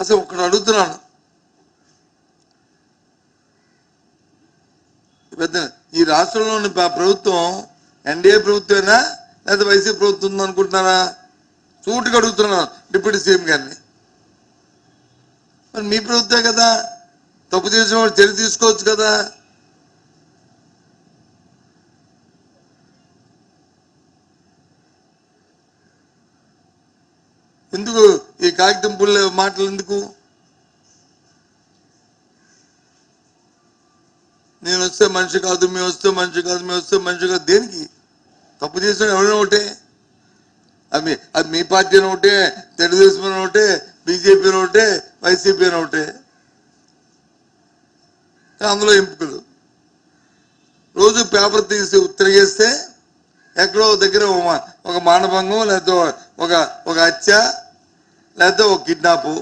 అసలు ఒకటి అడుగుతున్నాను, పెద్ద ఈ రాష్ట్రంలోని ప్రభుత్వం ఎన్డీఏ ప్రభుత్వమేనా లేదా వైసీపీ ప్రభుత్వం ఉందనుకుంటున్నారా? సూటిగా అడుగుతున్నాను డిప్యూటీ సీఎం గారిని. మరి మీ ప్రభుత్వమే కదా, తప్పు చేసిన వాడు చర్య తీసుకోవచ్చు కదా. ఎందుకు ఈ కాగితం పుల్లే మాటలు ఎందుకు? నేను వస్తే మనిషి కాదు, మేము వస్తే మనిషి కాదు, మేము వస్తే మనిషి కాదు. దేనికి? తప్పు చేసిన ఎవరైనా ఒకటే, అది మీ పార్టీ అని ఒకటే, తెలుగుదేశం అని ఒకటే, బీజేపీ అని ఒకటే, వైసీపీ అని ఒకటే. అందులో ఎంపికలు రోజు పేపర్ తీసి తిరిగేస్తే ఎక్కడో దగ్గర ఒక మానభంగం, లేకపోతే ఒక హత్య, లేకపోతే ఒక కిడ్నాపు.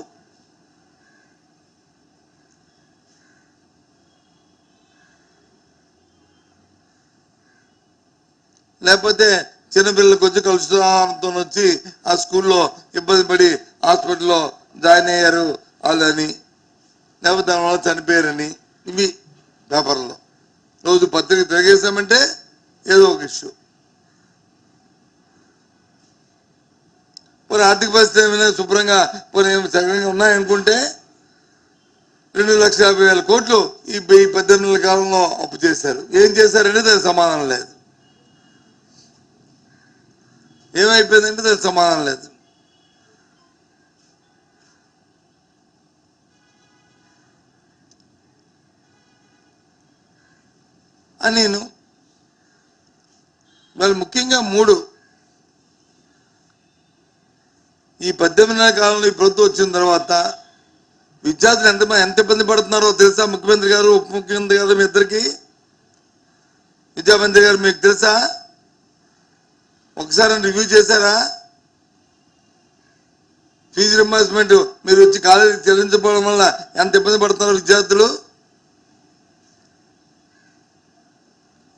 లేకపోతే చిన్నపిల్లలకు వచ్చి కలుషితంతో వచ్చి ఆ స్కూల్లో ఇబ్బంది పడి హాస్పిటల్లో జాయిన్ అయ్యారు వాళ్ళని, లేకపోతే దానివల్ల చనిపోయారని. ఇవి పేపర్లో రోజు పత్రిక తిరిగేసామంటే ఏదో ఒక ఇష్యూ. పోనీ ఆర్థిక పరిస్థితి ఏమైనా శుభ్రంగా పోనీ సగంగా ఉన్నాయనుకుంటే 2,50,000 కోట్లు ఈ 18 నెలల కాలంలో అప్పు చేశారు. ఏం చేశారంటే దానికి సమాధానం లేదు. ఏమైపోయిందంటే దానికి సమాధానం లేదు. అని నేను వాళ్ళు ముఖ్యంగా 3 ఈ 18 నెలల కాలంలో ఈ ప్రభుత్వం వచ్చిన తర్వాత విద్యార్థులు ఎంత ఇబ్బంది పడుతున్నారో తెలుసా? ముఖ్యమంత్రి గారు, ఉప ముఖ్యమంత్రి గారు, మీ ఇద్దరికి, విద్యామంత్రి గారు మీకు తెలుసా? ఒకసారి రివ్యూ చేశారా? ఫీజు రింబర్స్మెంట్ మీరు వచ్చి కాలేజీకి చెల్లించకపోవడం వల్ల ఎంత ఇబ్బంది పడుతున్నారో విద్యార్థులు.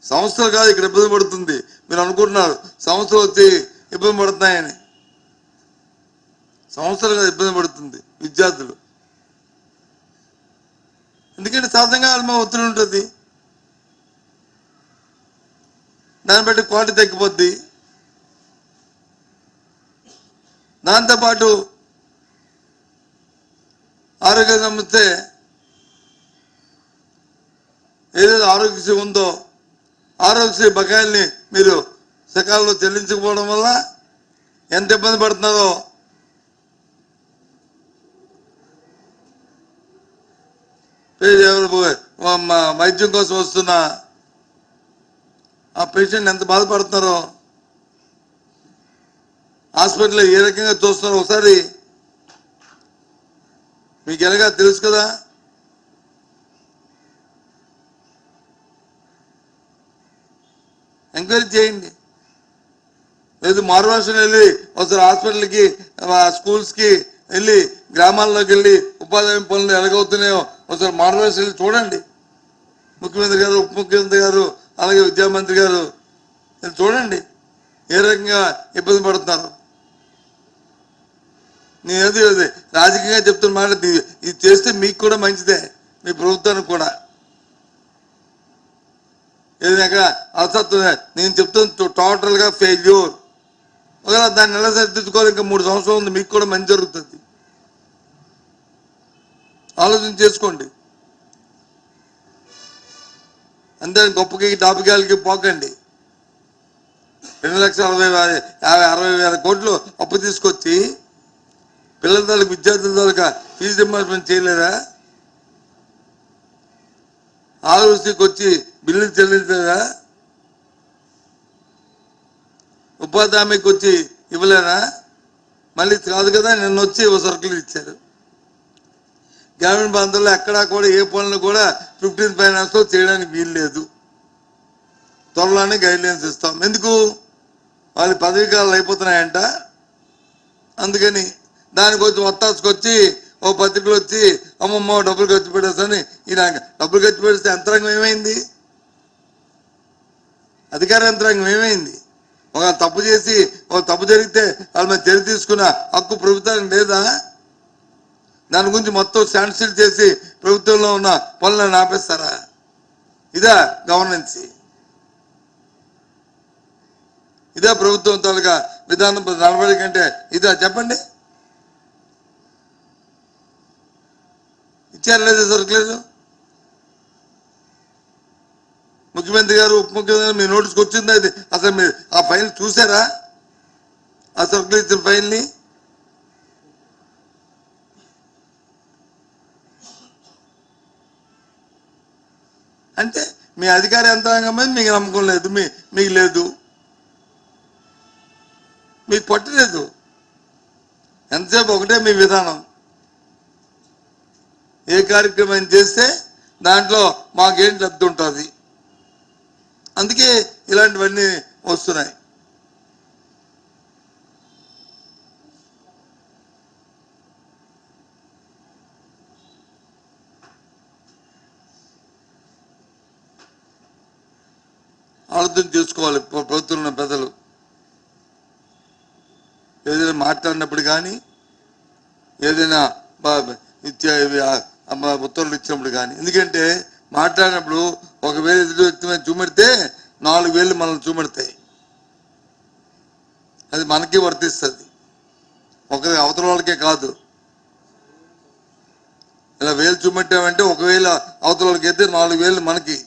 సంస్థలు కాదు ఇక్కడ ఇబ్బంది పడుతుంది. మీరు అనుకుంటున్నారు సంస్థలు వచ్చి ఇబ్బంది పడుతున్నాయని. సంస్థలు కాదు ఇబ్బంది పడుతుంది విద్యార్థులు. ఎందుకంటే సహజంగా వాళ్ళ ఒత్తిడి ఉంటుంది, దాన్ని బట్టి క్వాలిటీ తగ్గిపోద్ది. దాంతోపాటు ఆరోగ్య సమస్య ఏదైతే ఆరోగ్యశ్రీ ఉందో ఆరోగ్యశ్రీ బకాయిల్ని మీరు సకాలంలో చెల్లించకపోవడం వల్ల ఎంత ఇబ్బంది పడుతున్నారో వైద్యం కోసం వస్తున్న ఆ పేషెంట్ ఎంత బాధపడుతున్నారో, హాస్పిటల్లో ఏ రకంగా చూస్తున్నారో ఒకసారి మీకు ఎలాగా తెలుసు కదా. ఎంక్వైరీ చేయండి. లేదు మారువాసం వెళ్ళి ఒకసారి హాస్పిటల్కి, స్కూల్స్కి వెళ్ళి, గ్రామాల్లోకి వెళ్ళి ఉపాధి హామీ పనులు ఎలాగవుతున్నాయో ఒకసారి మారువాసం వెళ్ళి చూడండి. ముఖ్యమంత్రి గారు, ఉప ముఖ్యమంత్రి గారు, అలాగే విద్యామంత్రి గారు చూడండి ఏ రకంగా ఇబ్బంది పడుతున్నారు. నేనేది రాజకీయంగా చెప్తున్న మాట, ఇది చేస్తే మీకు కూడా మంచిదే, మీ ప్రభుత్వానికి కూడా. ఏదైనా అలసత్వం నేను చెప్తున్నా టోటల్గా ఫెయిల్యూర్. ఒకవేళ దాన్ని ఎలా సరిదిద్దుకోవాలి, ఇంకా 3 సంవత్సరాలు ఉంది, మీకు కూడా మంచి జరుగుతుంది. ఆలోచన చేసుకోండి. అంతే గొప్పకి డాపికాయలకి పోకండి. 2,60,000 కోట్లు అప్పు తీసుకొచ్చి పిల్లల తాలూకు, విద్యార్థుల తాలూకా ఫీజు రింబర్స్మెంట్ చేయలేదా? ఆరోగ్యశ్రీకి వచ్చి బిల్లు చెల్లించలేదా? ఉపాధి హామీకి వచ్చి ఇవ్వలేదా? మళ్ళీ కాదు కదా, నిన్న వచ్చి సరుకులు ఇచ్చారు. గ్రామీణ ప్రాంతాల్లో ఎక్కడా కూడా ఏ పనులు కూడా 15th ఫైనాన్స్లో చేయడానికి వీలు లేదు. త్వరలోనే గైడ్లైన్స్ ఇస్తాం. ఎందుకు? వాళ్ళ పదవీ కాలాలు అయిపోతున్నాయంట. అందుకని దానికి వచ్చి ఒత్తాసుకొచ్చి ఓ పత్రికలు వచ్చి అమ్మమ్మ డబ్బులు ఖర్చు పెట్టేస్తాని, ఈయన డబ్బులు ఖర్చు పెడితే యంత్రాంగం ఏమైంది? అధికార యంత్రాంగం ఏమైంది? ఒక తప్పు చేసి ఒక తప్పు జరిగితే వాళ్ళ మీద చర్య తీసుకున్న హక్కు ప్రభుత్వానికి లేదా? దాని గురించి మొత్తం శాంక్షన్ చేసి ప్రభుత్వంలో ఉన్న పనులను ఆపేస్తారా? ఇదా గవర్నెన్స్? ఇదే ప్రభుత్వం తాలూకా విధానం నడవడి కంటే ఇదా? చెప్పండి. ఇచ్చారు లేదు? దొరకలేదు. ముఖ్యమంత్రి గారు, ఉప ముఖ్యమంత్రి గారు మీ నోటీస్కి వచ్చిందా ఇది? అసలు మీరు ఆ ఫైల్ చూసారా? ఆ సర్కులర్ ఇచ్చిన ఫైల్ని? అంటే మీ అధికార యంత్రాంగం మీద మీకు నమ్మకం లేదు, మీకు లేదు, మీకు పట్టలేదు. ఎంతసేపు ఒకటే మీ విధానం. ఏ కార్యక్రమం చేస్తే దాంట్లో మాకేంటి లబ్ధి ఉంటుంది. అందుకే ఇలాంటివన్నీ వస్తున్నాయి. ఆలోచన చేసుకోవాలి ప్రభుత్వంలో పెద్దలు. ఏదైనా మాట్లాడినప్పుడు కానీ, ఏదైనా ఉత్తర్వులు ఇచ్చినప్పుడు కానీ, ఎందుకంటే మాట్లాడినప్పుడు ఒకవేళ ఎదుటి వ్యక్తి మీద చూపెడితే 4 వేలు మనల్ని చూపెడతాయి. అది మనకి వర్తిస్తుంది, ఒకరి అవతల వాళ్ళకే కాదు. ఇలా వేలు చూపెట్టామంటే ఒకవేళ అవతల వాళ్ళకి అయితే 4 వేలు మనకి.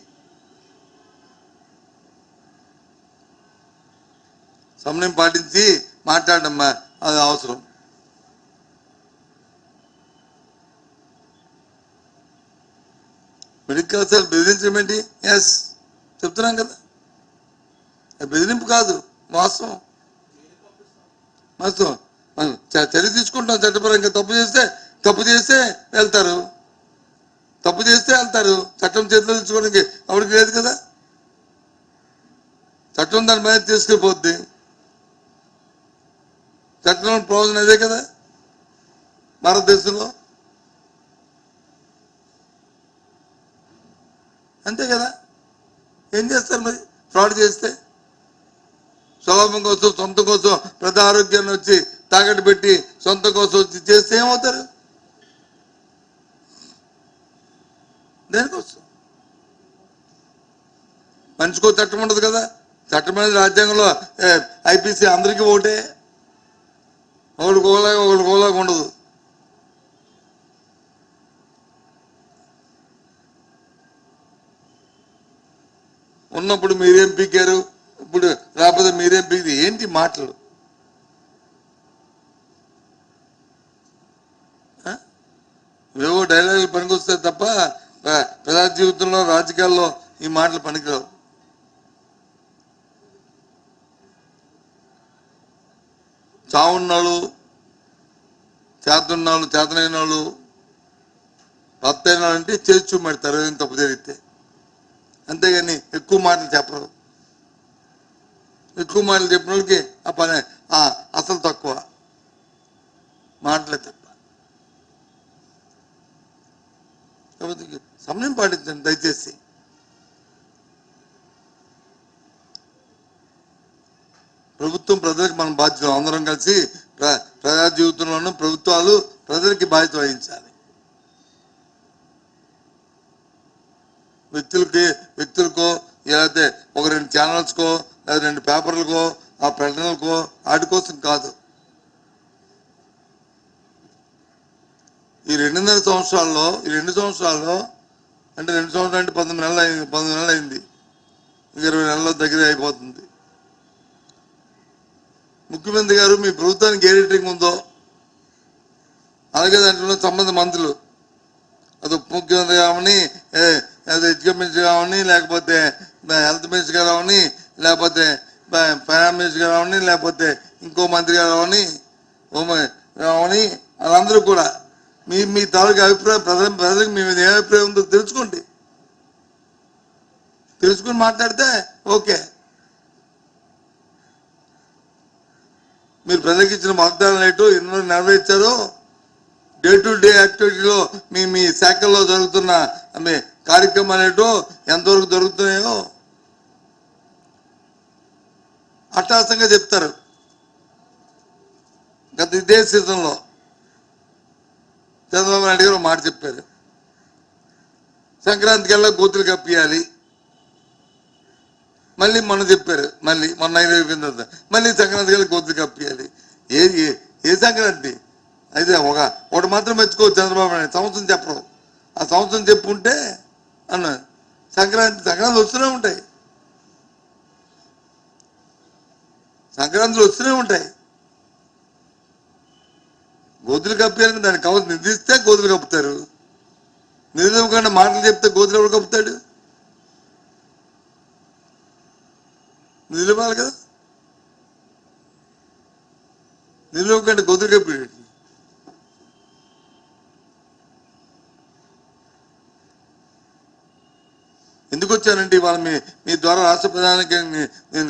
సమయం పాటించి మాట్లాడడం అది అవసరం. మిడిల్ క్లాస్ బెదిరించడం ఏంటి? ఎస్, చెప్తున్నాం కదా, బెదిరింపు కాదు, వాస్తవం. వాస్తవం. చర్య తీసుకుంటాం చట్టపరంగా. తప్పు చేస్తే వెళ్తారు, చట్టం చేతిలో తెచ్చుకోవడానికి ఎవరికి లేదు కదా. చట్టం దాని మీద తీసుకెళ్ళిపోద్ది. చట్టం ప్రయోజనం అదే కదా భారతదేశంలో. అంతే కదా. ఏం చేస్తారు మరి ఫ్రాడ్ చేస్తే? స్వలాభం కోసం, సొంతం కోసం, ప్రజా ఆరోగ్యాన్ని వచ్చి తాకట్టు పెట్టి సొంతం కోసం వచ్చి చేస్తే ఏమవుతారు? దేనికోసం? మనిషికో చట్టం ఉండదు కదా. చట్టం అనేది రాజ్యాంగంలో ఐపీసీ అందరికీ ఒకటే, ఒకటి కోలాగా ఉండదు. ఉన్నప్పుడు మీరేం పీకారు, ఇప్పుడు రాకపోతే మీరేం పీకి, ఏంటి మాటలు? ఏవో డైలాగులు పనికొస్తాయి తప్ప ప్రజా జీవితంలో, రాజకీయాల్లో ఈ మాటలు పనికిరావు. చావున్నాళ్ళు, చేతన్నాళ్ళు, చేతనైన వాళ్ళు, భర్త అంటే చేసి చూపెడతారు ఏదైనా తప్పు జరిగితే. అంతేగాని ఎక్కువ మాటలు చెప్పరు. ఎక్కువ మాటలు చెప్పిన వాళ్ళకి ఆ పని అసలు తక్కువ మాటలే తప్ప. కాబట్టి సమయం పాటించండి దయచేసి. ప్రభుత్వం ప్రజలకు మనం బాధ్యత. అందరం కలిసి ప్రజా జీవితంలోనూ ప్రభుత్వాలు ప్రజలకి బాధ్యత వహించాలి. వ్యక్తులకో, లేకపోతే ఒక 2 ఛానల్స్కో, లేదా 2 పేపర్లకో, ఆ ప్రకటనలకో, వాటి కోసం కాదు. ఈ 2.5 సంవత్సరాల్లో అంటే 2 సంవత్సరాలు అంటే 19 నెలలు అయింది. 20 నెలల దగ్గర అయిపోతుంది. ముఖ్యమంత్రి గారు మీ ప్రభుత్వానికి ఏ రేటింగ్ ఉందో అలాగే దాంట్లో సంబంధ మంత్రులు, అది ఉప ముఖ్యమంత్రి కావని, ఎడ్యుకేషన్ మినిస్టర్ కావని, లేకపోతే హెల్త్ మినిస్టర్ గారు కావని, లేకపోతే ఫైనాన్స్ మినిస్టర్ గారు కావని, లేకపోతే ఇంకో మంత్రి గారు కావని, వాళ్ళందరూ కూడా మీ తాలూకా అభిప్రాయం, ప్రజలకు మీ మీద ఏ అభిప్రాయం ఉందో తెలుసుకోండి. తెలుసుకుని మాట్లాడితే ఓకే. మీరు ప్రజలకు ఇచ్చిన వాగ్దానాలు ఏంటో, ఎన్నో నెరవేర్చారో, డే టు డే యాక్టివిటీలో మీ శాఖల్లో జరుగుతున్న మీ కార్యక్రమాలు ఏంటో, ఎంతవరకు జరుగుతున్నాయో అట్టాసంగా చెప్తారు. గత ఇదే సీజన్లో చంద్రబాబు నాయుడు గారు ఒక మాట చెప్పారు, సంక్రాంతి కల్లా గోతులు కప్పియాలి. మళ్ళీ మొన్న చెప్పారు, మళ్ళీ మొన్న అయిపోయిన తర్వాత మళ్ళీ సంక్రాంతి కల్లా గోతులు కప్పియాలి. ఏ సంక్రాంతి అయితే ఒకటి మాత్రం మెచ్చుకోవచ్చు చంద్రబాబు నాయుడు, సంవత్సరం చెప్పరు. ఆ సంవత్సరం చెప్పుంటే అన్న సంక్రాంతి వస్తూనే ఉంటాయి, సంక్రాంతులు వస్తూనే ఉంటాయి. గోతులు కప్పాలని దానికి కావాల్సి నిధిస్తే గోతులు కప్పుతారు. నిధులు ఇవ్వకుండా మాటలు చెప్తే గోతులు ఎవరు కప్పుతాడు? నిధులు ఇవ్వాలి కదా, నిధులు ఇవ్వకుండా గోతులు కప్పి. ఎందుకు వచ్చానంటే ఇవాళ మీ ద్వారా రాష్ట్ర ప్రధానికి నేను